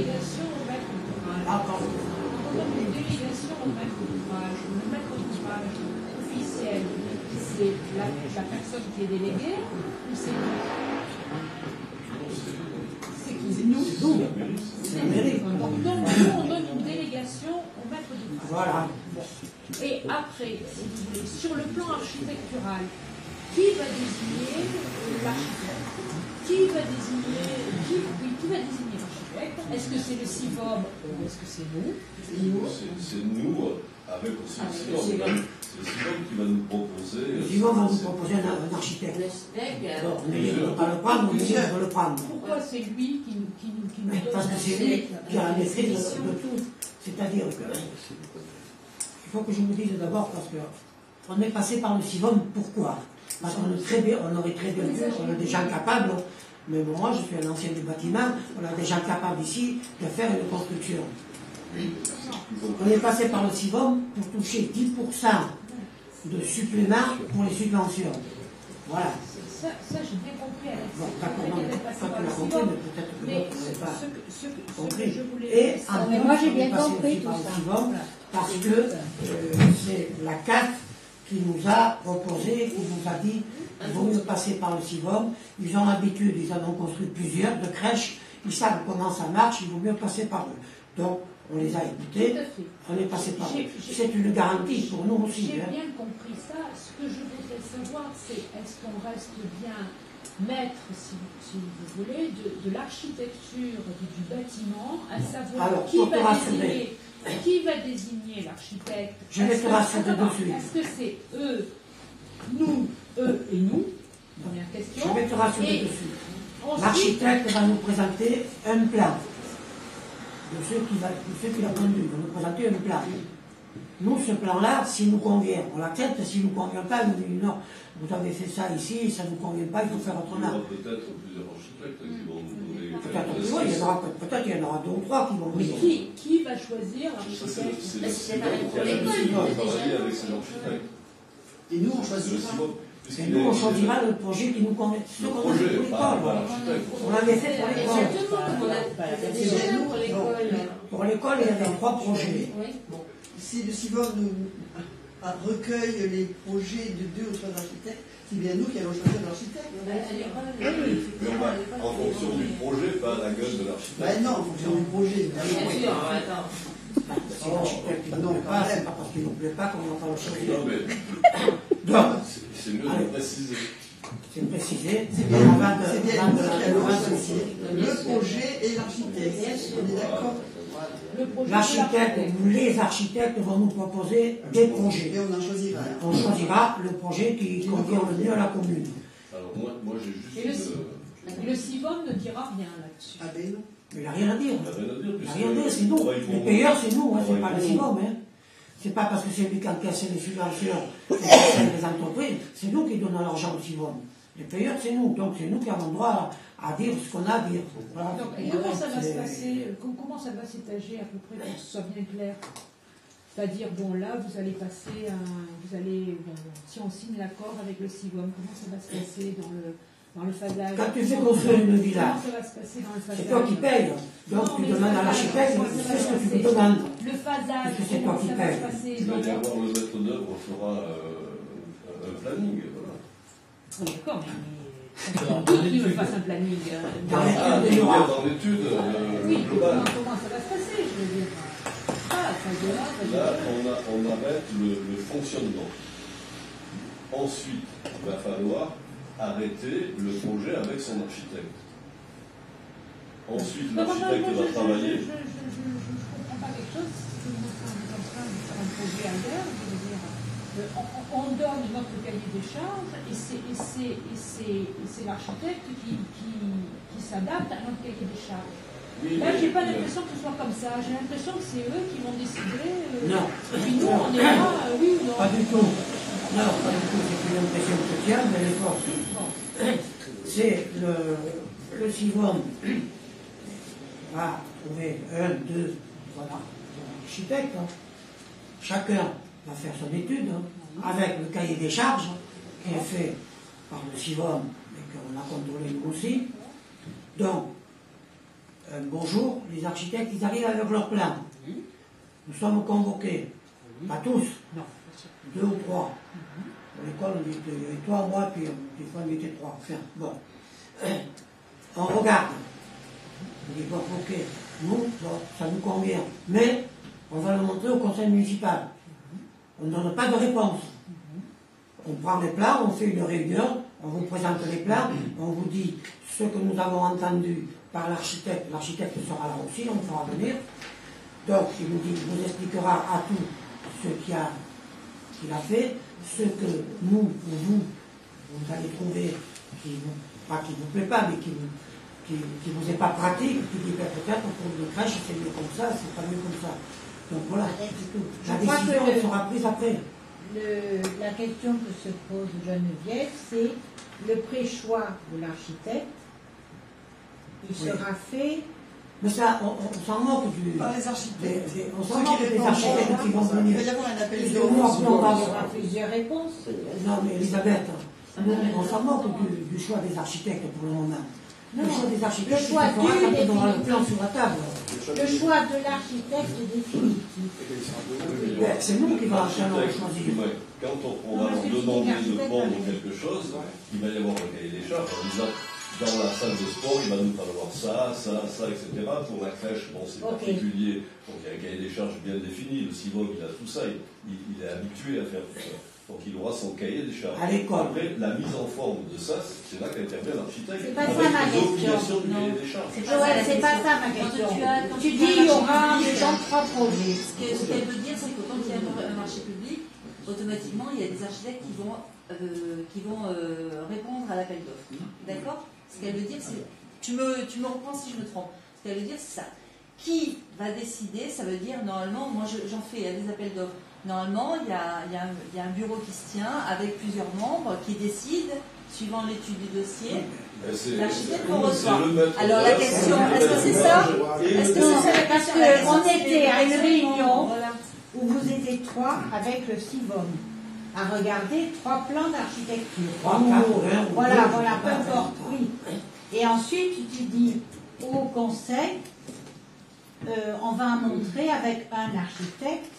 délégation au maître d'ouvrage. On donne une délégation au maître d'ouvrage. Le maître d'ouvrage officiel, c'est la personne qui est déléguée ou c'est nous? C'est nous. C'est la mairie. Donc nous, on donne une délégation au maître d'ouvrage. Voilà. Et après, si vous voulez, sur le plan architectural, qui va désigner l'architecte? Qui va désigner l'architecte? Est-ce que c'est le CIVOM ou est-ce que c'est nous? C'est nous, avec aussi le CIVOM. C'est le CIVOM qui va nous proposer. Le CIVOM va nous proposer un architecte. Bon, on est libre de ne pas le prendre, on est libre de le prendre. Pourquoi c'est lui qui nous donne? Parce que c'est lui qui a la maîtrise de tout. C'est-à-dire que. Il faut que je vous dise d'abord, parce qu'on est passé par le CIVOM, pourquoi? Parce qu'on aurait très bien vu, on a des gens capables, mais moi je suis un ancien du bâtiment, on a des gens capables ici de faire une construction. On est passé par le CIVOM pour toucher 10% de supplément pour les subventions. Voilà. Ça j'ai bien compris. Bon, d'accord, non, toi tu l'as compris, mais peut-être que d'autres n'avaient pas compris. Et moi j'ai bien compris tout ça. Parce que c'est la CAF qui nous a proposé, qui nous a dit qu'il vaut mieux passer par le CIVOM. Ils ont l'habitude, ils en ont construit plusieurs de crèches, ils savent comment ça marche, il vaut mieux passer par eux. Donc, on les a écoutés, on est passé par eux. C'est une garantie pour nous aussi. J'ai bien compris ça. Ce que je voudrais savoir, c'est est-ce qu'on reste bien maître, si vous voulez, de l'architecture du bâtiment, à savoir alors, qui va désigner l'architecte? Je vais te rassurer dessus. Est-ce que c'est eux, nous, eux et nous? Première question. Je vais te rassurer dessus. L'architecte va nous présenter un plan. De ceux qu'il a conduit, il va nous présenter un plan. Nous, ce plan-là, s'il nous convient, on l'accepte. S'il ne nous convient pas, il nous dit non, vous avez fait ça ici, ça ne nous convient pas, il faut faire autrement. Il y aura peut-être plusieurs architectes qui vont nous donner. Peut-être il y en aura 2 ou 3 qui vont venir. Qui va choisir l'architecte? C'est l'école qui va travailler avec ces architectes. Et nous, on choisira. Et nous, on choisira le projet qui nous convient. Ce qu'on a fait pour l'école. On l'avait fait pour l'école. Pour l'école, il y avait 3 projets. Si le CIVOM recueille les projets de 2 ou 3 architectes, c'est bien nous qui allons choisir l'architecte. Mais on va, en fonction du projet, pas la gueule de l'architecte. Ben non, en fonction du projet. Si l'architecte ne nous plaît pas, c'est pas parce qu'il ne nous plaît pas qu'on va pas le choisir. Donc, c'est mieux de préciser. C'est précisé. C'est bien nous qui allons choisir le projet et l'architecte. On est d'accord? L'architecte ou les architectes vont nous proposer des projets. Et on en choisira. On choisira le projet qui convient le mieux à la commune. Alors moi j'ai juste... Le CIVOM ne dira rien là-dessus. Ah ben non. Mais il n'a rien à dire. Il n'a rien à dire. Il n'a rien à dire, c'est nous. Les payeurs, c'est nous, hein, c'est pas le CIVOM. Hein. C'est pas parce que c'est lui qui encaisse les subventions et les entreprises, c'est nous qui donnons l'argent au CIVOM. Les payeurs, c'est nous. Donc c'est nous qui avons droit à dire ce qu'on a à dire. Voilà. Donc, et comment ça va se passer? Comment ça va s'étager à peu près pour que ce soit bien clair? C'est-à-dire, bon, là, vous allez passer si on signe l'accord avec le CIVOM, comment ça va se passer dans le phasage? Quand tu fais construire une villa, comment ça va se passer dans le phasage? c'est toi qui payes. Donc tu demandes à l'architecte, fais ce que tu lui demandes. Le phasage, parce que c'est toi qui payes. Il va y avoir le maître d'œuvre fera un planning. Voilà. D'accord, mais qui me fasse un planning? Dans l'étude globale. Comment ça va se passer, je veux dire? Là, on arrête le fonctionnement. Ensuite, il va falloir arrêter le projet avec son architecte. Ensuite, l'architecte va travailler. Je ne comprends pas quelque chose. Si vous êtes en train de faire un projet ailleurs, je veux dire, on donne notre cahier des charges et c'est l'architecte qui s'adapte à notre cahier des charges. Oui, là, je n'ai pas l'impression que ce soit comme ça. J'ai l'impression que c'est eux qui vont décider. Non. Et puis nous, on est là, oui ou non? Pas du tout. Non, pas du tout. C'est une impression que je tiens, mais elle est forte. C'est le CIVOM va trouver 1, 2, voilà, architectes. Hein. Chacun va faire son étude hein, avec le cahier des charges qui est fait par le CIVOM et qu'on a contrôlé nous aussi. Donc, un beau jour, les architectes, ils arrivent avec leur plan. Nous sommes convoqués, pas tous, Non. 2 ou 3. À l'école, on était toi, moi, puis des fois on était 3. Enfin, bon. On regarde. On dit, bon, ok, nous, bon, ça nous convient. Mais on va le montrer au conseil municipal. On ne donne pas de réponse. On prend les plans, on fait une réunion, on vous présente les plans, on vous dit ce que nous avons entendu par l'architecte. L'architecte sera là aussi, on le fera venir. Donc, il vous expliquera à tout ce qu'il a fait, ce que nous, ou vous allez trouver qui vous plaît pas, mais qui vous est pas pratique, qui dit peut-être pour une crèche, c'est mieux comme ça, c'est pas mieux comme ça. Donc voilà, c'est tout. La décision sera prise après. La question que se pose Geneviève, c'est le pré-choix de l'architecte. Il sera fait. Mais ça, on s'en moque du. Par les architectes. On s'en moque des architectes qui vont venir. Il va y avoir un appel Il d'offres. y aura plusieurs réponses. Non, mais Elisabeth, on s'en moque du choix des architectes pour le moment. Non, le choix des architectes, le choix c'est quand on aura le définitif. plan sur la table. Le choix de l'architecte définitif. C'est nous qui allons choisir. Quand on va leur demander de prendre quelque chose, il va y avoir un cahier des charges en disant dans la salle de sport, il va nous falloir ça, etc. Pour la crèche, bon, c'est particulier. Donc il y a un cahier des charges bien défini. Le CIVOM, il a tout ça. Il est habitué à faire tout ça. Donc il aura son cahier des charges. À l'école. Après, la mise en forme de ça, c'est là qu'intervient l'architecte. C'est pas ça avec ma les question. obligations du cahier des charges. C'est pas ça ma question. Tu dis il y aura des gens de 3 projets. Ce qu'elle veut dire, c'est que quand il y a un marché public, automatiquement, il y a des architectes qui vont répondre à l'appel d'offres. D'accord? Ce qu'elle veut dire, c'est... Tu me reprends si je me trompe. Ce qu'elle veut dire, c'est ça. Qui va décider? Ça veut dire, normalement, moi j'en fais, il y a des appels d'offres. Normalement, il y a un bureau qui se tient avec plusieurs membres qui décident, suivant l'étude du dossier. L'architecte qu'on reçoit. Alors la question, est-ce que c'est ça? Est-ce que c'est ça la question? On était à une réunion où vous étiez 3 avec le CIVOM à regarder 3 plans d'architecture. Voilà, peu importe, oui. Et ensuite, tu dis au conseil, on va montrer avec un architecte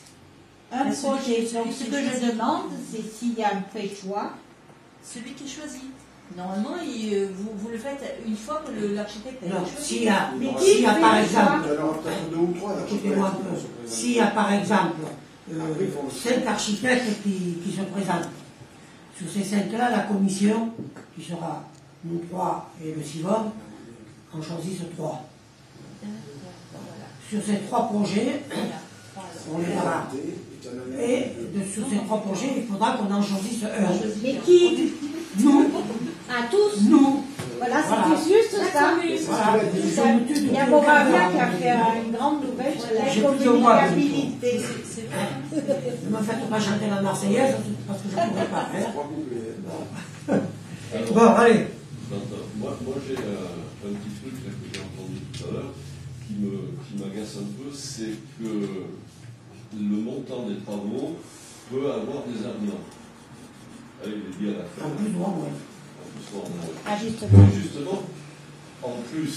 un projet. Donc ce que je demande, c'est s'il y a un pré-choix. Celui qui choisit. Normalement, vous le faites une fois que l'architecte a choisi. S'il y a par exemple, écoutez-moi un peu, s'il y a par exemple 5 architectes qui se présentent, sur ces 5-là, la commission, qui sera nous 3 et le CIVOM, en choisissent 3. Sur ces 3 projets, on les verra. Et sur ces 3 projets, il faudra qu'on en choisisse un. Mais qui? Nous. À tous? Nous. Voilà, c'était juste ça. Il y a Moravia qui a fait une grande nouvelle sur la communicabilité. Ne me faites pas chanter la Marseillaise, parce que je ne pourrais pas faire. Bon, allez. Moi j'ai un petit truc là, que j'ai entendu tout à l'heure qui m'agace un peu, c'est que le montant des travaux peut avoir des avenants. Il est dit à la fin. En plus ou en moins. Ah, justement. Justement, en plus,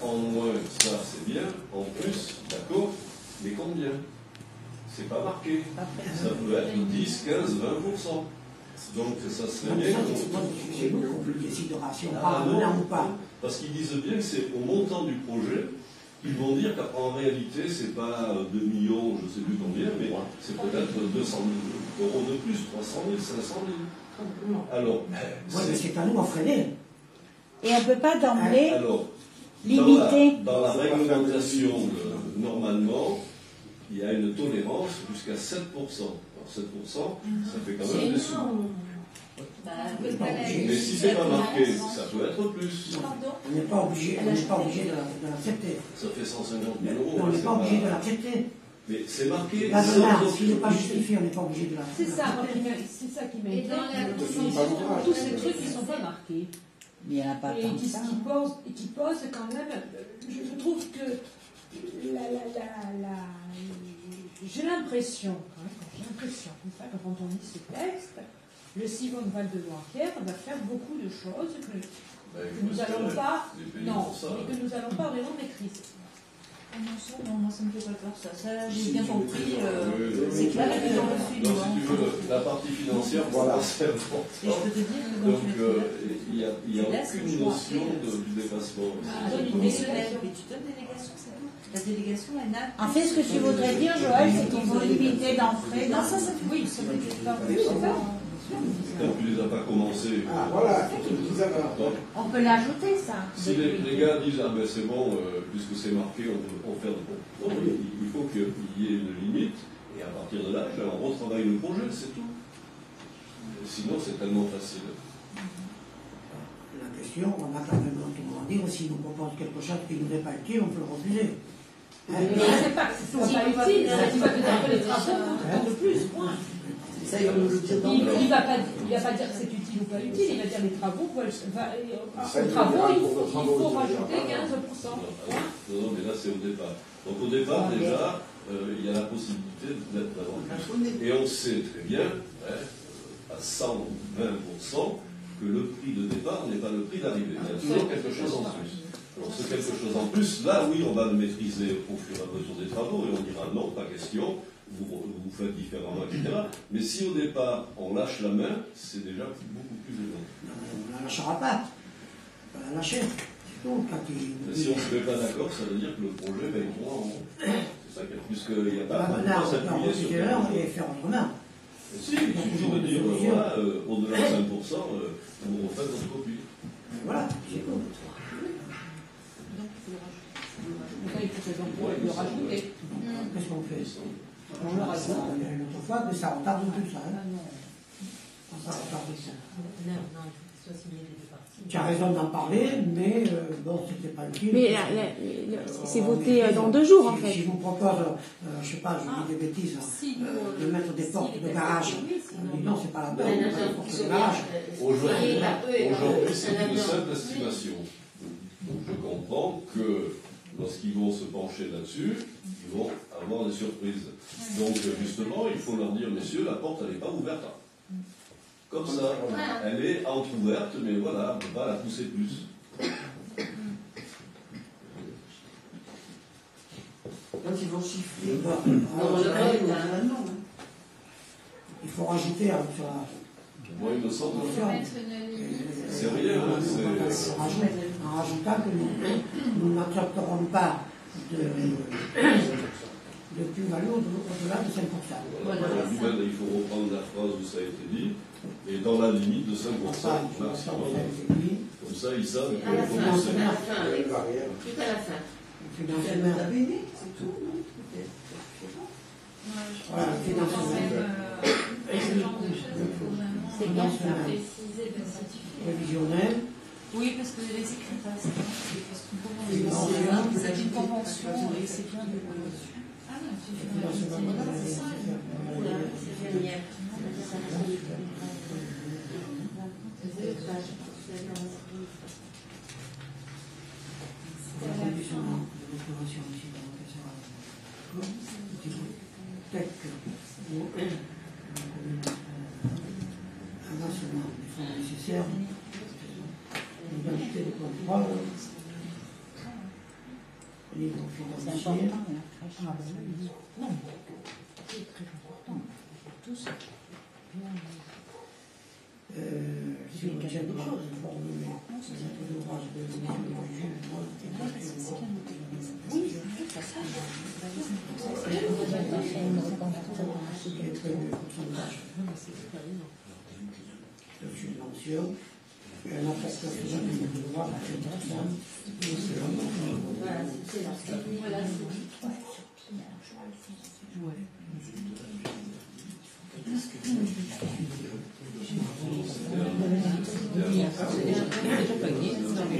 en moins, ça c'est bien, en plus, d'accord, mais combien? C'est pas marqué. Ça peut être 10, 15, 20%. Donc ça serait bien. C'est nous qui décidera si on parle ou pas. Parce qu'ils disent bien que c'est au montant du projet. Ils vont dire qu'en réalité, c'est pas 2 millions, je ne sais plus combien, mais c'est peut-être 200 000 euros de plus, 300 000, 500 000. Alors, c'est à nous à freiner. Et on ne peut pas d'emblée limiter. Dans la réglementation, normalement, il y a une tolérance jusqu'à 7%. Alors 7%, ça fait quand même des sous. Mais si c'est pas marqué, ça peut être plus. On n'est pas obligé de l'accepter. Ça fait 150 000 euros. On n'est pas obligé de l'accepter. Mais c'est marqué. S'il n'est pas justifié, on n'est pas obligé de l'accepter. C'est ça qui m'intéresse. Tous ces trucs qui ne sont pas marqués. Il n'y en a pas tant que ça. Et qui posent quand même. Je trouve que j'ai l'impression, comme ça, quand on lit ce texte, le CIVOM Val de Loire-Pierre va faire beaucoup de choses que nous n'allons pas, non, mais que nous n'allons pas vraiment maîtriser. Non, moi ça me fait pas peur ça. Ça, j'ai bien compris. C'est clair que dans le suivi. Non, si tu veux, la partie financière, voilà, c'est important. Et je peux te dire que Donc, il n'y a aucune notion du dépassement. mais tu donnes délégation, c'est tout. La délégation, elle n'a. En fait, ce que tu voudrais dire, Joël, c'est qu'ils ont limité d'entrée. Non, ça, oui, ça fait pas plus, c'est ça. Quand tu les as pas commencés. Ah, voilà, On peut l'ajouter, ça. Si les gars disent ah ben c'est bon, puisque c'est marqué, on peut faire de bon. Non, il faut qu'il y ait une limite, et à partir de là, on retravaille le projet, c'est tout. Sinon, c'est tellement facile. La question, on a quand même l'autonomie de dire, s'il nous propose quelque chose qui nous n'est pas utile, on peut le refuser. Mais c'est pas que ce soit pas utile, c'est pas que les travaux coûtent de plus, point. Ça, il va nous le dire dans Il ne va pas dire que c'est utile ou pas utile, il va dire les travaux, il faut rajouter 15%. Non, mais là c'est au départ. Donc au départ déjà, il y a la possibilité d'être davantage. Et on sait très bien, à 120%, que le prix de départ n'est pas le prix d'arrivée. Il y a toujours quelque chose en plus. Alors c'est quelque chose en plus, là oui, on va le maîtriser au fur et à mesure des travaux, et on dira non, pas question. Vous faites différemment, etc. Mais si au départ on lâche la main, c'est déjà beaucoup plus élevé. On ne la lâchera pas. On va la lâcher. C'est tout. Si on ne se met pas d'accord, ça veut dire que le projet va être en rond. C'est ça qu'il y a. Puisqu'il n'y a pas de temps à s'appuyer sur et faire autrement. Si, il suffit de dire, voilà, au-delà de 5%, vous refaites votre copie. Voilà, c'est tout. Il faut le rajouter. Qu'est-ce qu'on fait? On le rajoute une autre fois, mais ça retarde tout ça. Ça retarde ça. Tu as raison d'en parler, mais bon, c'était pas utile. Mais c'est voté dans 2 jours, en fait. Si je vous propose, je sais pas, je dis des bêtises, de mettre des portes de garage, non, c'est pas la peine, des portes de garage. Aujourd'hui, c'est une simple estimation. Donc je comprends que lorsqu'ils vont se pencher là-dessus, ils vont avoir des surprises. Donc justement, il faut leur dire, messieurs, la porte, elle n'est pas ouverte. Comme ça, elle est entrouverte, mais voilà, on ne peut pas la pousser plus. Quand ils vont chiffrer, Il faut rajouter à ça. Moi, il me semble que c'est C'est rien. En rajoutant que nous n'accepterons pas de plus-value au-delà de 5%. Voilà. Il faut reprendre la phrase où ça a été dit, et dans la limite de 5% maximum. Comme ça, ils savent qu'il faut penser. tout à la fin. c'est tout, non? Voilà, le financement. Ce genre de choses, il faut vraiment préciser, bien certifier. Prévisionnel. Oui, parce que les écrits passent. Il s'agit de convention et c'est bien de. Ah non, c'est avancement des fonds nécessaires, l'égalité de contrôle, niveau financier. Non, c'est très important. Tous. Si on tient de formuler l'ouvrage de de subvention, un affectation de l'ouvrage à une personne,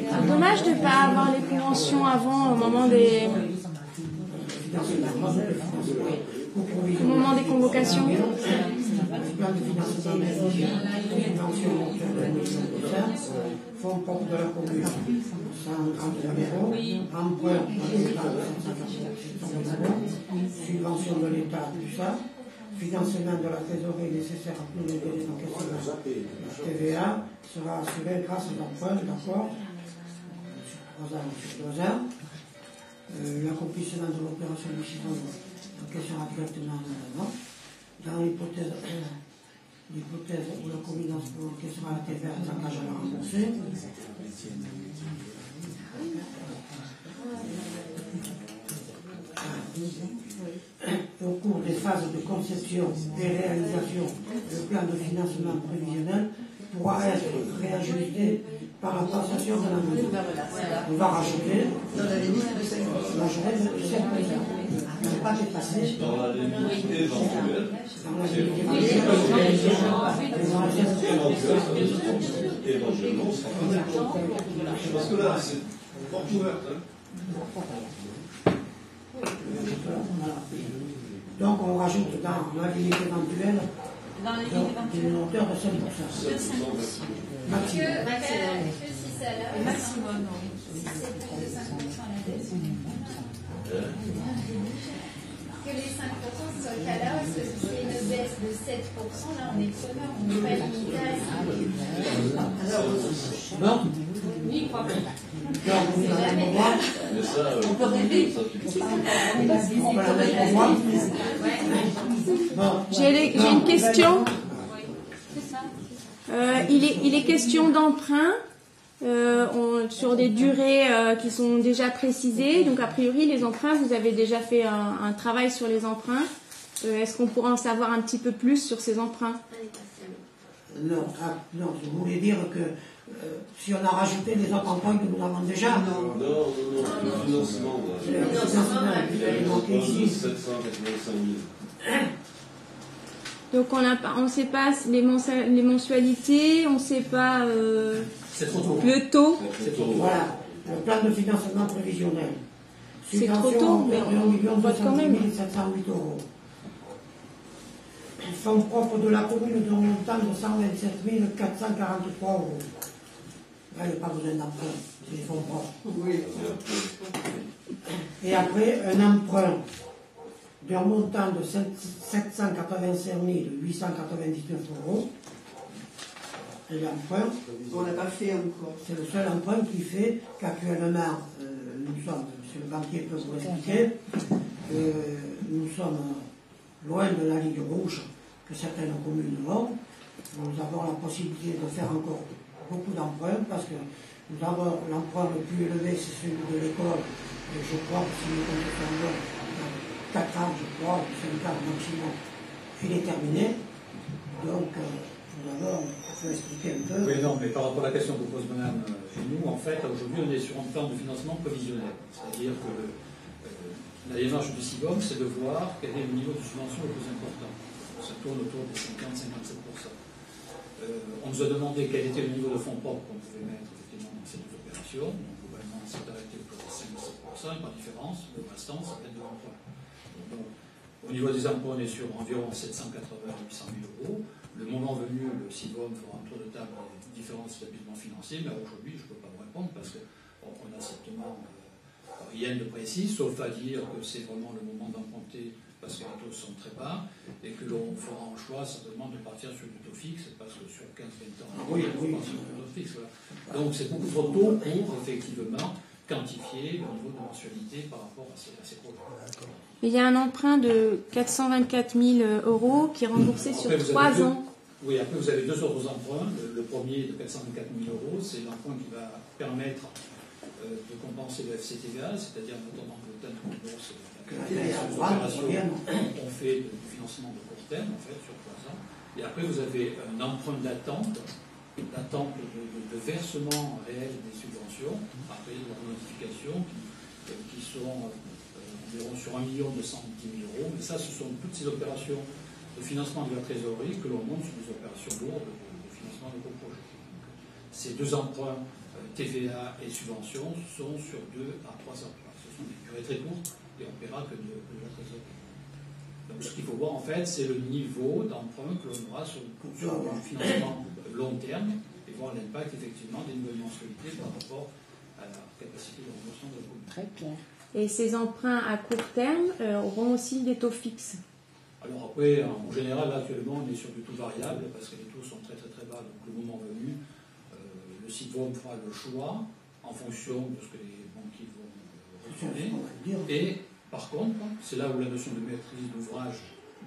C'est dommage de ne pas avoir les conventions avant, au moment des convocations. Fonds propres de la commune, 130 000 €, emprunt de l'État, 150 000 €, subvention de l'État, tout ça, financement de la trésorerie nécessaire à tous les délais d'encaissement de la TVA sera assuré grâce aux emprunts, d'accord, 3 ans sur 2 ans. L'accomplissement de l'opération du CIVOM encaissera directement un an. Dans l'hypothèse où la commune encaissera la TVA, s'engage à la rembourser. Au cours des phases de conception et réalisation, le plan de financement prévisionnel pourra être réajusté par la passation de la mesure. On va rajouter Dans la limite de 5%. la journée de 5%. On ne pas dépasser Dans la limite éventuelle. dans la limite Éventuellement, ça fera parce que là, c'est porte ouverte. Hein. Donc on rajoute dans la limite éventuelle Dans les une hauteur de 5%. Maximum. Que si ça là, maximum, si c'est plus de 5% à la baisse, que les 5% ce soit le cas là, parce que si c'est une baisse de 7%, là on est preneur, on n'est pas limité à Non. Ni quoi. Donc vous allez me voir. Mais ça, on peut rêver. ça, tu peux. On va la mettre pour moi. Bon. J'ai une question. Il est question d'emprunt sur des durées qui sont déjà précisées. Donc, a priori, les emprunts, vous avez déjà fait un travail sur les emprunts. Est-ce qu'on pourrait en savoir un petit peu plus sur ces emprunts? Non, je voulais dire que si on a rajouté les autres emprunts que nous avons déjà, Non, le financement, le financement, il manquait ici. 785 000. Donc, on ne sait pas les mensualités, on ne sait pas C'est trop tôt. le taux. C'est trop. Voilà, le plan de financement prévisionnel. C'est trop tôt, mais on vote quand même. 708 €. Fonds propres de la commune d'un montant de 127 443 €. Là, il n'y a pas besoin d'emprunt, c'est des fonds propres. Oui. Et après, un emprunt d'un montant de 785 899 €. Et l'emprunt, On l'a pas fait encore. c'est le seul emprunt qui fait qu'actuellement, nous sommes, monsieur le banquier peut vous l'expliquer, nous sommes loin de la ligne rouge que certaines communes ont. Nous avons la possibilité de faire encore beaucoup d'emprunts parce que nous avons l'emprunt le plus élevé, c'est celui de l'école. Et je crois que si nous comptons 4 ans, je crois, 5 ans maximum, il est terminé. Donc, tout d'abord, il faut expliquer un peu. Oui, non, mais par rapport à la question que pose Madame nous, en fait, aujourd'hui, on est sur un plan de financement prévisionnel. C'est-à-dire que la démarche du CIVOM, c'est de voir quel est le niveau de subvention le plus important. Ça tourne autour des 50-57%. On nous a demandé quel était le niveau de fonds propres qu'on pouvait mettre effectivement dans ces deux opérations. Donc, globalement, on s'est arrêté autour de 5-7%, par différence. Le restant, ça peut être de l'emploi. Donc, au niveau des emprunts, on est sur environ 780-800 000 €. Le moment venu, le CIVOM fera un tour de table des différents établissements financiers, mais aujourd'hui, je ne peux pas vous répondre parce qu'on n'a strictement rien de précis, sauf à dire que c'est vraiment le moment d'emprunter parce que les taux sont très bas et que l'on fera un choix certainement de partir sur du taux fixe parce que sur 15-20 ans, on va sur du taux fixe. Voilà. Donc c'est beaucoup trop tôt pour effectivement quantifier le niveau de mensualité par rapport à ces projets. Il y a un emprunt de 424 000 € qui est remboursé sur 3 ans. Oui, après vous avez deux autres emprunts. Le premier de 424 000 €, c'est l'emprunt qui va permettre de compenser le FCTVA, c'est-à-dire notamment que le thème qu'on bourse, on fait du financement de court terme, en fait, sur 3 ans. Et après, vous avez un emprunt d'attente de versement réel des subventions, après leur notification, qui seront environ sur 1 110 000 €. Mais ça, ce sont toutes ces opérations de financement de la trésorerie que l'on monte sur des opérations lourdes de financement de gros projets. Ces deux emprunts, TVA et subventions, sont sur 2 à 3 ans. Ce sont des durées très courtes et on ne paiera que de la trésorerie. Donc ce qu'il faut voir en fait, c'est le niveau d'emprunt que l'on aura sur le financement long terme et voir l'impact effectivement des nouvelles mensualités par rapport à la capacité de remboursement de la commune. Très clair. Et ces emprunts à court terme auront aussi des taux fixes. Alors après, en général, là, actuellement, on est sur du taux variable parce que les taux sont très très très bas. Donc le moment venu, le CIVOM fera le choix, en fonction de ce que les banquiers vont retourner. Et par contre, c'est là où la notion de maîtrise d'ouvrage,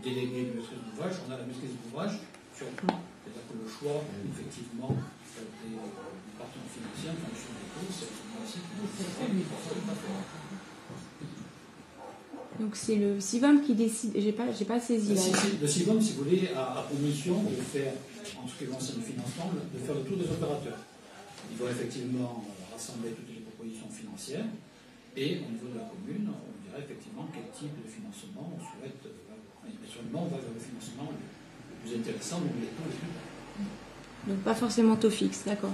délégué de maîtrise d'ouvrage, on a la maîtrise d'ouvrage sur tout. C'est-à-dire que le choix, effectivement, des partenaires financiers en fonction des taux, c'est aussi Donc c'est le CIVOM qui décide, j'ai pas saisi là. Le CIVOM, si vous voulez, a pour mission de faire, en ce qui concerne le financement, de faire le tour des opérateurs. Ils vont effectivement rassembler toutes les propositions financières et au niveau de la commune, on dirait effectivement quel type de financement on souhaite avoir. Et naturellement, on va vers le financement le plus intéressant, donc les taux les plus bas. Donc pas forcément taux fixe, d'accord.